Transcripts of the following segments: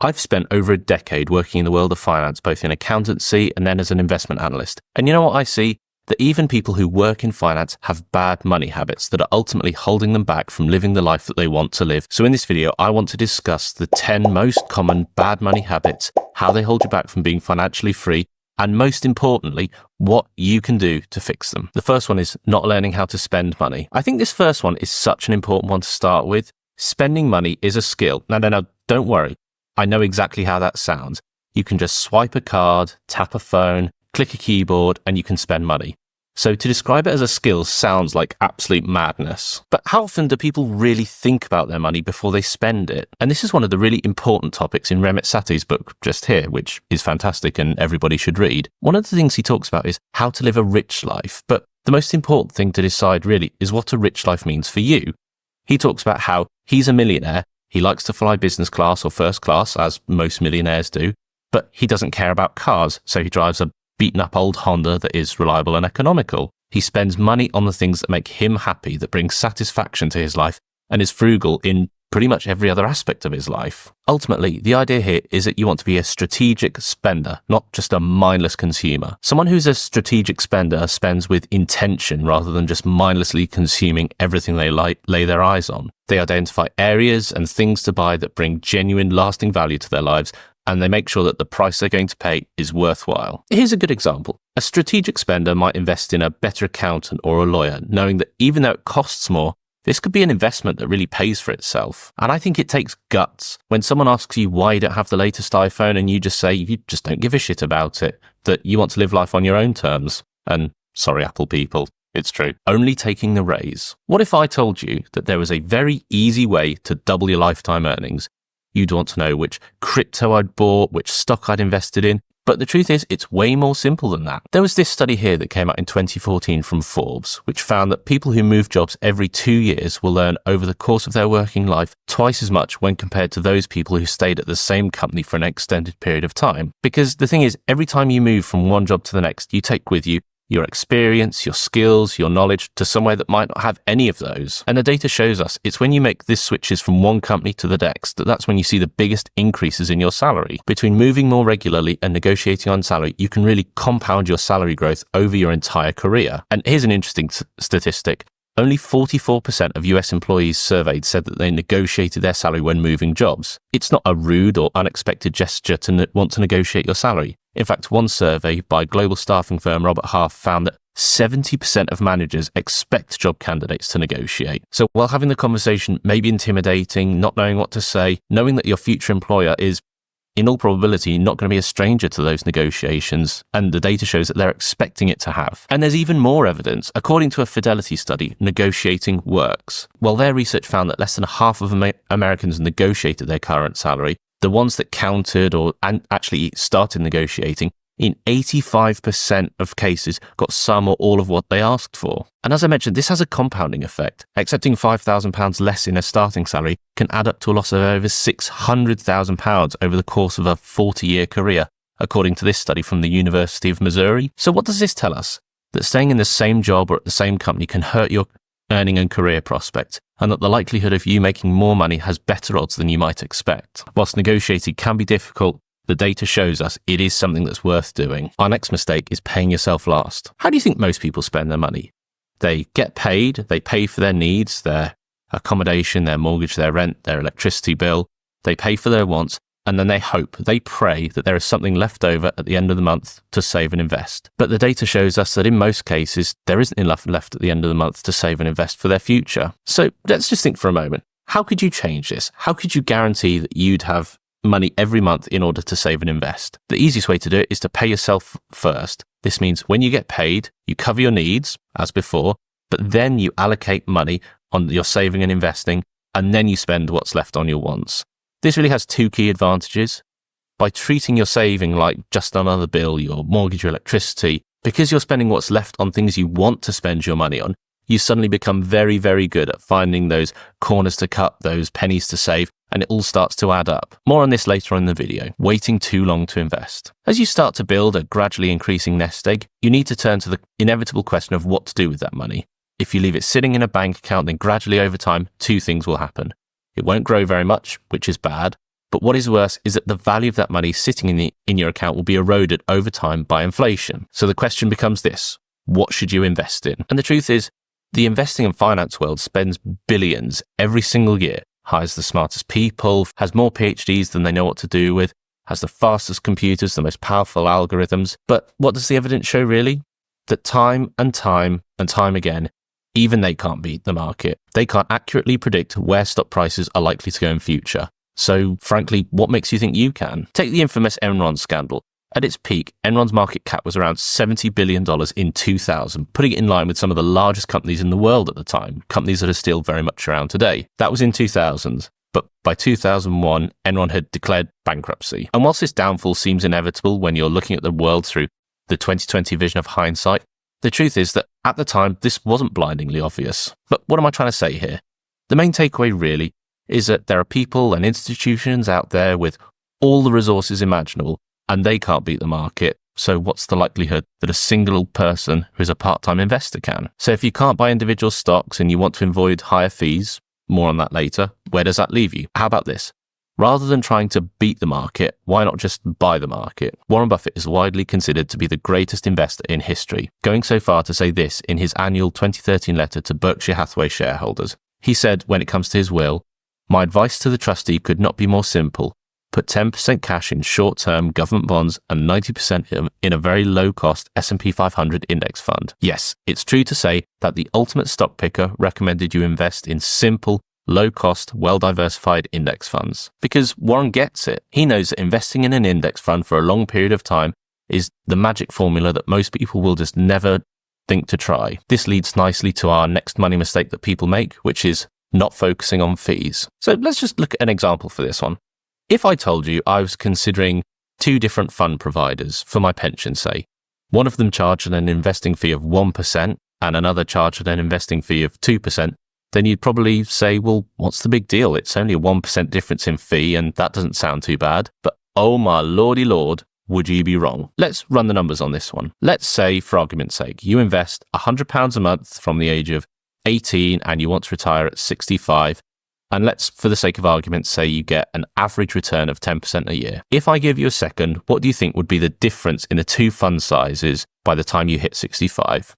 I've spent over a decade working in the world of finance, both in accountancy and then as an investment analyst. And you know what I see? That even people who work in finance have bad money habits that are ultimately holding them back from living the life that they want to live. So in this video, I want to discuss the 10 most common bad money habits, how they hold you back from being financially free, and most importantly, what you can do to fix them. The first one is not learning how to spend money. I think this first one is such an important one to start with. Spending money is a skill. No, don't worry. I know exactly how that sounds. You can just swipe a card, tap a phone, click a keyboard, and you can spend money. So to describe it as a skill sounds like absolute madness. But how often do people really think about their money before they spend it? And this is one of the really important topics in Remit Sathi's book, Just Here, which is fantastic and everybody should read. One of the things he talks about is how to live a rich life. But the most important thing to decide really is what a rich life means for you. He talks about how he's a millionaire. He likes to fly business class or first class, as most millionaires do, but he doesn't care about cars, so he drives a beaten-up old Honda that is reliable and economical. He spends money on the things that make him happy, that bring satisfaction to his life, and is frugal in pretty much every other aspect of his life. Ultimately, the idea here is that you want to be a strategic spender, not just a mindless consumer. Someone who's a strategic spender spends with intention rather than just mindlessly consuming everything they lay their eyes on. They identify areas and things to buy that bring genuine, lasting value to their lives, and they make sure that the price they're going to pay is worthwhile. Here's a good example. A strategic spender might invest in a better accountant or a lawyer, knowing that even though it costs more, this could be an investment that really pays for itself. And I think it takes guts. When someone asks you why you don't have the latest iPhone and you just say you just don't give a shit about it, that you want to live life on your own terms. And sorry, Apple people, it's true. Only taking the raise. What if I told you that there was a very easy way to double your lifetime earnings? You'd want to know which crypto I'd bought, which stock I'd invested in. But the truth is, it's way more simple than that. There was this study here that came out in 2014 from Forbes, which found that people who move jobs every 2 years will earn over the course of their working life twice as much when compared to those people who stayed at the same company for an extended period of time. Because the thing is, every time you move from one job to the next, you take with you your experience, your skills, your knowledge to somewhere that might not have any of those. And the data shows us it's when you make this switches from one company to the next that's when you see the biggest increases in your salary. Between moving more regularly and negotiating on salary, you can really compound your salary growth over your entire career. And here's an interesting statistic. Only 44% of US employees surveyed said that they negotiated their salary when moving jobs. It's not a rude or unexpected gesture to want to negotiate your salary. In fact, one survey by global staffing firm Robert Half found that 70% of managers expect job candidates to negotiate. So while having the conversation may be intimidating, not knowing what to say, knowing that your future employer is, in all probability, not going to be a stranger to those negotiations, and the data shows that they're expecting it to have. And there's even more evidence. According to a Fidelity study, negotiating works. Well, their research found that less than half of Americans negotiated their current salary. The ones that countered or actually started negotiating, in 85% of cases, got some or all of what they asked for. And as I mentioned, this has a compounding effect. Accepting £5,000 less in a starting salary can add up to a loss of over £600,000 over the course of a 40-year career, according to this study from the University of Missouri. So what does this tell us? That staying in the same job or at the same company can hurt your earning and career prospects, and that the likelihood of you making more money has better odds than you might expect. Whilst negotiating can be difficult, the data shows us it is something that's worth doing. Our next mistake is paying yourself last. How do you think most people spend their money? They get paid, they pay for their needs, their accommodation, their mortgage, their rent, their electricity bill, they pay for their wants, and then they hope, they pray that there is something left over at the end of the month to save and invest. But the data shows us that in most cases, there isn't enough left at the end of the month to save and invest for their future. So let's just think for a moment. How could you change this? How could you guarantee that you'd have money every month in order to save and invest? The easiest way to do it is to pay yourself first. This means when you get paid, you cover your needs, as before, but then you allocate money on your saving and investing, and then you spend what's left on your wants. This really has two key advantages. By treating your saving like just another bill, your mortgage, your electricity, because you're spending what's left on things you want to spend your money on, you suddenly become very, very good at finding those corners to cut, those pennies to save, and it all starts to add up. More on this later on in the video. Waiting too long to invest. As you start to build a gradually increasing nest egg, you need to turn to the inevitable question of what to do with that money. If you leave it sitting in a bank account, then gradually over time, two things will happen. It won't grow very much, which is bad, But what is worse is that the value of that money sitting in your account will be eroded over time by inflation. So the question becomes this: what should you invest in? And the truth is, the investing and finance world spends billions every single year, hires the smartest people, has more PhDs than they know what to do with, has the fastest computers, the most powerful algorithms. But what does the evidence show really? That time and time and time again, even they can't beat the market. They can't accurately predict where stock prices are likely to go in future. So frankly, what makes you think you can? Take the infamous Enron scandal. At its peak, Enron's market cap was around $70 billion in 2000, putting it in line with some of the largest companies in the world at the time, companies that are still very much around today. That was in 2000. But by 2001, Enron had declared bankruptcy. And whilst this downfall seems inevitable when you're looking at the world through the 2020 vision of hindsight, the truth is that at the time, this wasn't blindingly obvious. But what am I trying to say here? The main takeaway really is that there are people and institutions out there with all the resources imaginable, and they can't beat the market. So what's the likelihood that a single person who's a part-time investor can? So if you can't buy individual stocks and you want to avoid higher fees, more on that later, where does that leave you? How about this? Rather than trying to beat the market, why not just buy the market? Warren Buffett is widely considered to be the greatest investor in history, going so far to say this in his annual 2013 letter to Berkshire Hathaway shareholders. He said, when it comes to his will, "My advice to the trustee could not be more simple. Put 10% cash in short-term government bonds and 90% in a very low-cost S&P 500 index fund." Yes, it's true to say that the ultimate stock picker recommended you invest in simple, low-cost, well-diversified index funds. Because Warren gets it. He knows that investing in an index fund for a long period of time is the magic formula that most people will just never think to try. This leads nicely to our next money mistake that people make, which is not focusing on fees. So let's just look at an example for this one. If I told you I was considering 2 different fund providers for my pension, say, one of them charged an investing fee of 1% and another charged an investing fee of 2%, then you'd probably say, well, what's the big deal? It's only a 1% difference in fee and that doesn't sound too bad. But oh my lordy lord, would you be wrong? Let's run the numbers on this one. Let's say, for argument's sake, you invest £100 a month from the age of 18 and you want to retire at 65. And let's, for the sake of argument, say you get an average return of 10% a year. If I give you a second, what do you think would be the difference in the 2 fund sizes by the time you hit 65?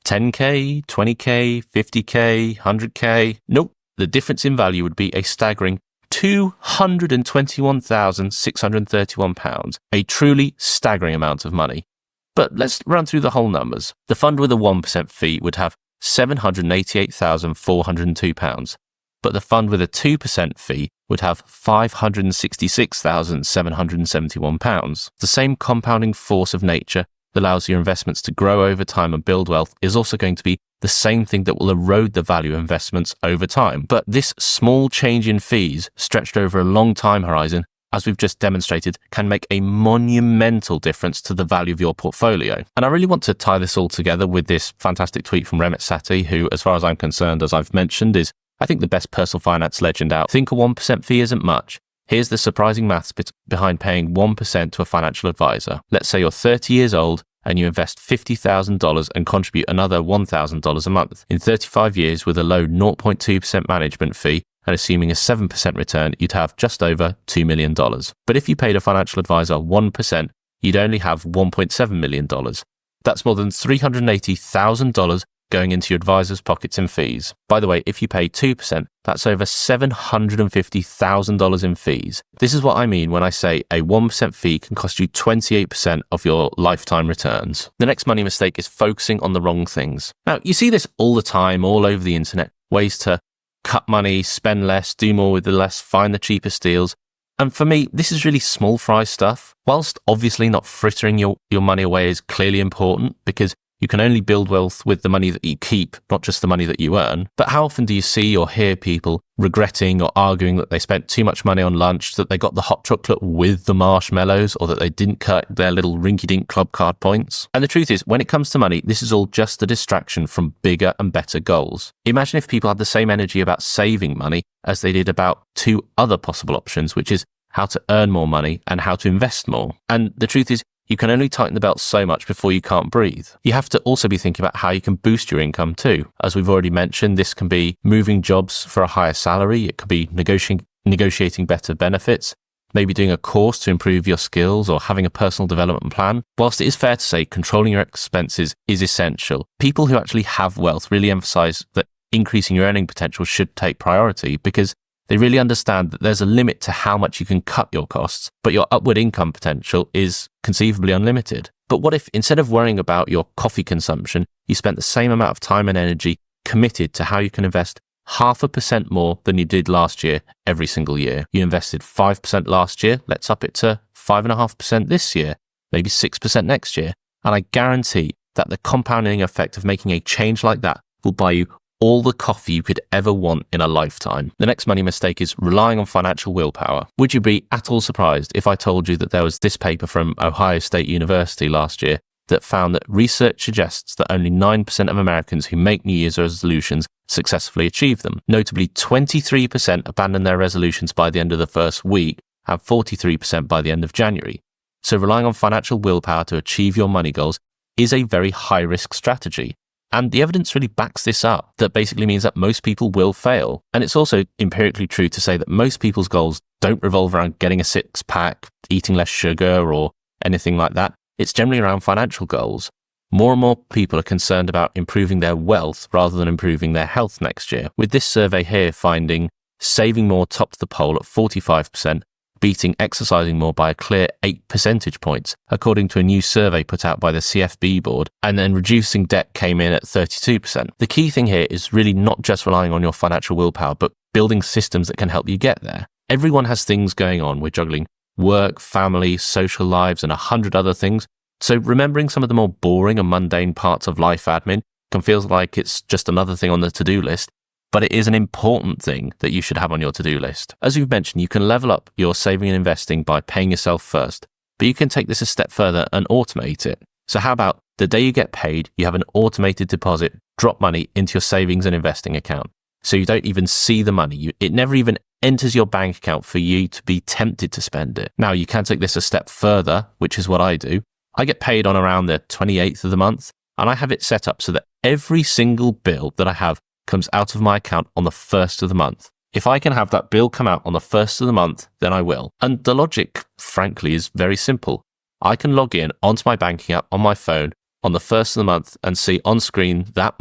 10K, 20K, 50K, 100K? Nope. The difference in value would be a staggering £221,631, a truly staggering amount of money. But let's run through the whole numbers. The fund with a 1% fee would have £788,402. But the fund with a 2% fee would have £566,771. The same compounding force of nature that allows your investments to grow over time and build wealth is also going to be the same thing that will erode the value of investments over time. But this small change in fees stretched over a long time horizon, as we've just demonstrated, can make a monumental difference to the value of your portfolio. And I really want to tie this all together with this fantastic tweet from Remit Sethi, who, as far as I'm concerned, as I've mentioned, is I think the best personal finance legend out. Think a 1% fee isn't much. Here's the surprising maths behind paying 1% to a financial advisor. Let's say you're 30 years old and you invest $50,000 and contribute another $1,000 a month. In 35 years, with a low 0.2% management fee and assuming a 7% return, you'd have just over $2 million. But if you paid a financial advisor 1%, you'd only have $1.7 million. That's more than $380,000 going into your advisor's pockets in fees. By the way, if you pay 2%, that's over $750,000 in fees. This is what I mean when I say a 1% fee can cost you 28% of your lifetime returns. The next money mistake is focusing on the wrong things. Now, you see this all the time, all over the internet, ways to cut money, spend less, do more with the less, find the cheapest deals. And for me, this is really small fry stuff. Whilst obviously not frittering your money away is clearly important, because you can only build wealth with the money that you keep, not just the money that you earn. But how often do you see or hear people regretting or arguing that they spent too much money on lunch, that they got the hot chocolate with the marshmallows, or that they didn't cut their little rinky-dink club card points? And the truth is, when it comes to money, this is all just a distraction from bigger and better goals. Imagine if people had the same energy about saving money as they did about 2 other possible options, which is how to earn more money and how to invest more. And the truth is, you can only tighten the belt so much before you can't breathe. You have to also be thinking about how you can boost your income too. As we've already mentioned, this can be moving jobs for a higher salary. It could be negotiating better benefits, maybe doing a course to improve your skills, or having a personal development plan. Whilst it is fair to say controlling your expenses is essential, people who actually have wealth really emphasize that increasing your earning potential should take priority, because they really understand that there's a limit to how much you can cut your costs, but your upward income potential is conceivably unlimited. But what if, instead of worrying about your coffee consumption, you spent the same amount of time and energy committed to how you can invest 0.5% more than you did last year every single year? You invested 5% last year, let's up it to 5.5% this year, maybe 6% next year. And I guarantee that the compounding effect of making a change like that will buy you all the coffee you could ever want in a lifetime. The next money mistake is relying on financial willpower. Would you be at all surprised if I told you that there was this paper from Ohio State University last year that found that research suggests that only 9% of Americans who make New Year's resolutions successfully achieve them? Notably, 23% abandon their resolutions by the end of the first week and 43% by the end of January. So relying on financial willpower to achieve your money goals is a very high-risk strategy. And the evidence really backs this up. That basically means that most people will fail. And it's also empirically true to say that most people's goals don't revolve around getting a six-pack, eating less sugar, or anything like that. It's generally around financial goals. More and more people are concerned about improving their wealth rather than improving their health next year. With this survey here finding saving more topped the poll at 45%, beating exercising more by a clear 8 percentage points, according to a new survey put out by the CFB board, and then reducing debt came in at 32%. The key thing here is really not just relying on your financial willpower, but building systems that can help you get there. Everyone has things going on. We're juggling work, family, social lives, and 100 other things. So remembering some of the more boring and mundane parts of life admin can feel like it's just another thing on the to-do list, but it is an important thing that you should have on your to-do list. As we've mentioned, you can level up your saving and investing by paying yourself first, but you can take this a step further and automate it. So how about the day you get paid, you have an automated deposit, drop money into your savings and investing account. So you don't even see the money. It never even enters your bank account for you to be tempted to spend it. Now, you can take this a step further, which is what I do. I get paid on around the 28th of the month, and I have it set up so that every single bill that I have comes out of my account on the 1st of the month. If I can have that bill come out on the 1st of the month, then I will. And the logic, frankly, is very simple. I can log in onto my banking app on my phone on the 1st of the month and see on screen that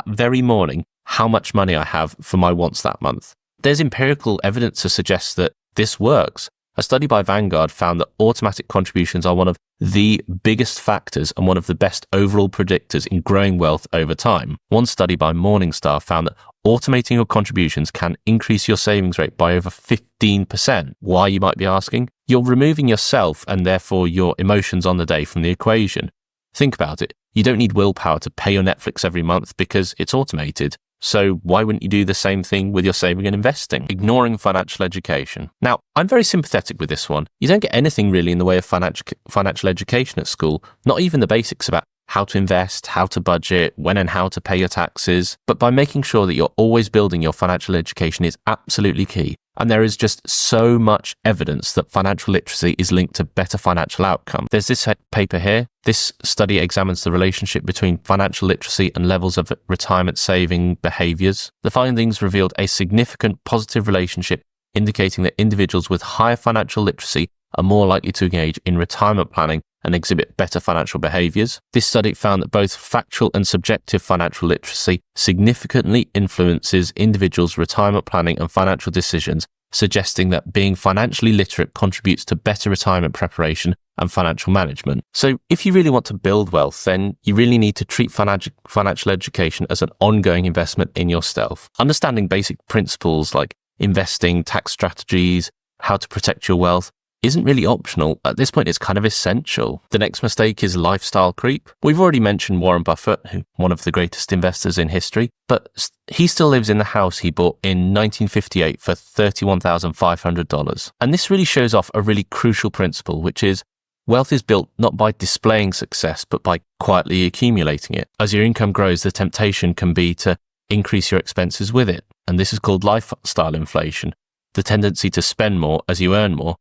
very morning how much money I have for my wants that month. There's empirical evidence to suggest that this works. A study by Vanguard found that automatic contributions are one of the biggest factors and one of the best overall predictors in growing wealth over time. One study by Morningstar found that automating your contributions can increase your savings rate by over 15%. Why, you might be asking? You're removing yourself and therefore your emotions on the day from the equation. Think about it. You don't need willpower to pay your Netflix every month because it's automated. So why wouldn't you do the same thing with your saving and investing? Ignoring financial education. Now, I'm very sympathetic with this one. You don't get anything really in the way of financial education at school, not even the basics about how to invest, how to budget, when and how to pay your taxes. But by making sure that you're always building your financial education is absolutely key. And there is just so much evidence that financial literacy is linked to better financial outcome. There's this paper here. This study examines the relationship between financial literacy and levels of retirement saving behaviors. The findings revealed a significant positive relationship, indicating that individuals with higher financial literacy are more likely to engage in retirement planning and exhibit better financial behaviors. This study found that both factual and subjective financial literacy significantly influences individuals' retirement planning and financial decisions, suggesting that being financially literate contributes to better retirement preparation and financial management. So if you really want to build wealth, then you really need to treat financial education as an ongoing investment in yourself. Understanding basic principles like investing, tax strategies, how to protect your wealth, isn't really optional. At this point, it's kind of essential. The next mistake is lifestyle creep. We've already mentioned Warren Buffett, one of the greatest investors in history, but he still lives in the house he bought in 1958 for $31,500. And this really shows off a really crucial principle, which is wealth is built not by displaying success, but by quietly accumulating it. As your income grows, the temptation can be to increase your expenses with it. And this is called lifestyle inflation, the tendency to spend more as you earn more.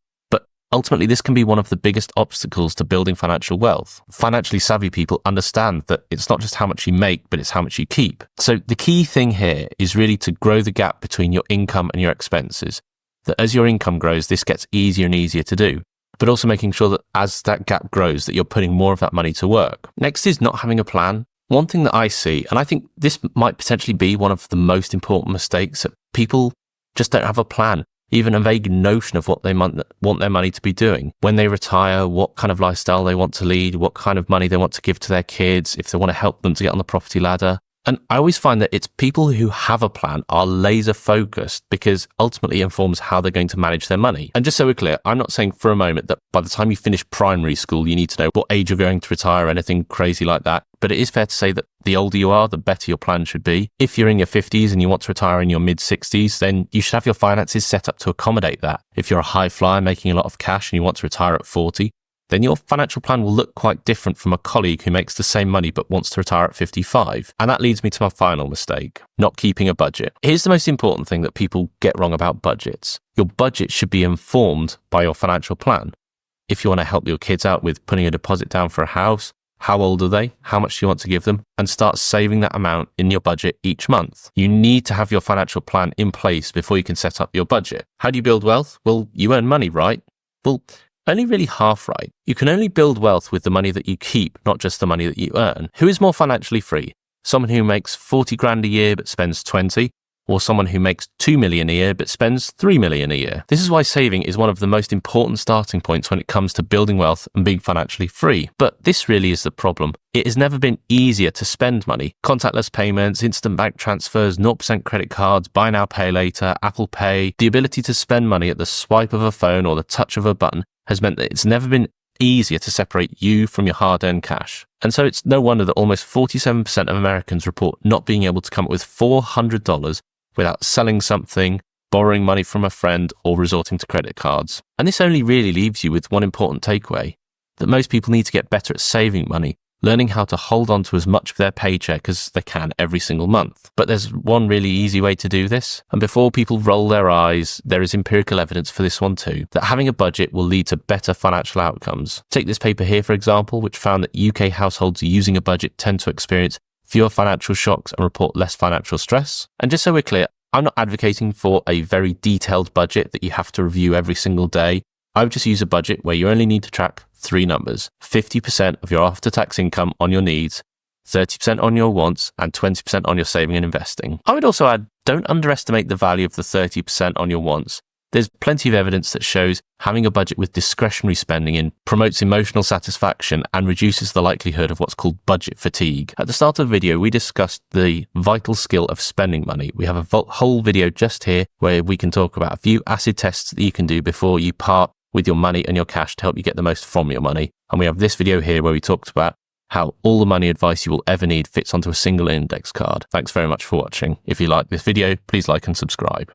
Ultimately, this can be one of the biggest obstacles to building financial wealth. Financially savvy people understand that it's not just how much you make, but it's how much you keep. So the key thing here is really to grow the gap between your income and your expenses. that as your income grows, this gets easier and easier to do, but also making sure that as that gap grows, that you're putting more of that money to work. Next is not having a plan. One thing that I see, and I think this might potentially be one of the most important mistakes, that people just don't have a plan, even a vague notion of what they want their money to be doing. When they retire, what kind of lifestyle they want to lead, what kind of money they want to give to their kids, if they want to help them to get on the property ladder. And I always find that it's people who have a plan are laser focused, because ultimately it informs how they're going to manage their money. And just so we're clear, I'm not saying for a moment that by the time you finish primary school, you need to know what age you're going to retire or anything crazy like that. But it is fair to say that the older you are, the better your plan should be. If you're in your 50s and you want to retire in your mid-60s, then you should have your finances set up to accommodate that. If you're a high flyer making a lot of cash and you want to retire at 40, then your financial plan will look quite different from a colleague who makes the same money but wants to retire at 55. And that leads me to my final mistake, not keeping a budget. Here's the most important thing that people get wrong about budgets. Your budget should be informed by your financial plan. If you want to help your kids out with putting a deposit down for a house, how old are they? How much do you want to give them? And start saving that amount in your budget each month. You need to have your financial plan in place before you can set up your budget. How do you build wealth? Well, you earn money, right? Well, only really half right. You can only build wealth with the money that you keep, not just the money that you earn. Who is more financially free? Someone who makes 40 grand a year but spends 20, or someone who makes 2 million a year but spends 3 million a year? This is why saving is one of the most important starting points when it comes to building wealth and being financially free. But this really is the problem. It has never been easier to spend money. Contactless payments, instant bank transfers, 0% credit cards, buy now, pay later, Apple Pay. The ability to spend money at the swipe of a phone or the touch of a button has meant that it's never been easier to separate you from your hard-earned cash. And so it's no wonder that almost 47% of Americans report not being able to come up with $400 without selling something, borrowing money from a friend, or resorting to credit cards. And this only really leaves you with one important takeaway, that most people need to get better at saving money, learning how to hold on to as much of their paycheck as they can every single month. But there's one really easy way to do this. And before people roll their eyes, there is empirical evidence for this one too, that having a budget will lead to better financial outcomes. Take this paper here, for example, which found that UK households using a budget tend to experience fewer financial shocks and report less financial stress. And just so we're clear, I'm not advocating for a very detailed budget that you have to review every single day. I would just use a budget where you only need to track 3 numbers: 50% of your after-tax income on your needs, 30% on your wants, and 20% on your saving and investing. I would also add, don't underestimate the value of the 30% on your wants. There's plenty of evidence that shows having a budget with discretionary spending in promotes emotional satisfaction and reduces the likelihood of what's called budget fatigue. At the start of the video, we discussed the vital skill of spending money. We have a whole video just here where we can talk about a few acid tests that you can do before you part with your money and your cash to help you get the most from your money. And we have this video here where we talked about how all the money advice you will ever need fits onto a single index card. Thanks very much for watching. If you like this video, please like and subscribe.